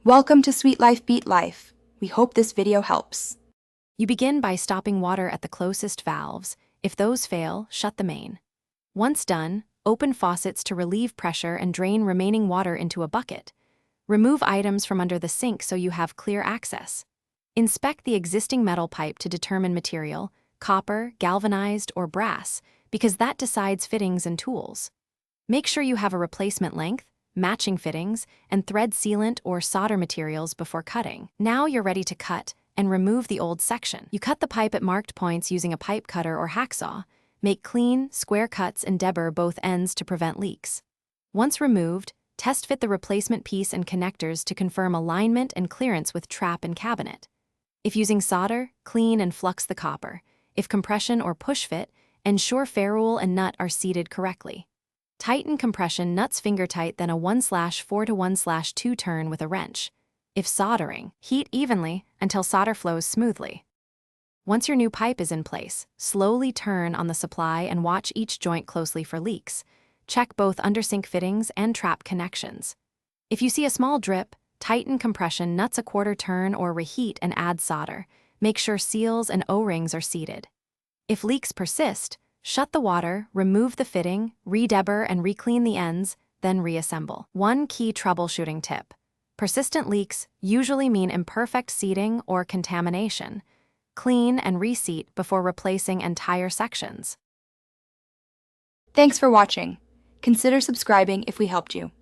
Welcome to Sweet Life Beat Life. We hope this video helps. You begin by stopping water at the closest valves. If those fail, shut the main. Once done, open faucets to relieve pressure and drain remaining water into a bucket. Remove items from under the sink so you have clear access. Inspect the existing metal pipe to determine material, copper, galvanized, or brass, because that decides fittings and tools. Make sure you have a replacement length, matching fittings, and thread sealant or solder materials before cutting. Now you're ready to cut and remove the old section. You cut the pipe at marked points using a pipe cutter or hacksaw. Make clean, square cuts and deburr both ends to prevent leaks. Once removed, test fit the replacement piece and connectors to confirm alignment and clearance with trap and cabinet. If using solder, clean and flux the copper. If compression or push fit, ensure ferrule and nut are seated correctly. Tighten compression nuts finger tight, then a 1/4 to 1/2 turn with a wrench. If soldering, heat evenly until solder flows smoothly. Once your new pipe is in place, slowly turn on the supply and watch each joint closely for leaks. Check both undersink fittings and trap connections. If you see a small drip, tighten compression nuts a 1/4 turn or reheat and add solder. Make sure seals and O-rings are seated. If leaks persist, shut the water, remove the fitting, re-deburr and re-clean the ends, then reassemble. One key troubleshooting tip. Persistent leaks usually mean imperfect seating or contamination. Clean and reseat before replacing entire sections. Thanks for watching. Consider subscribing if we helped you.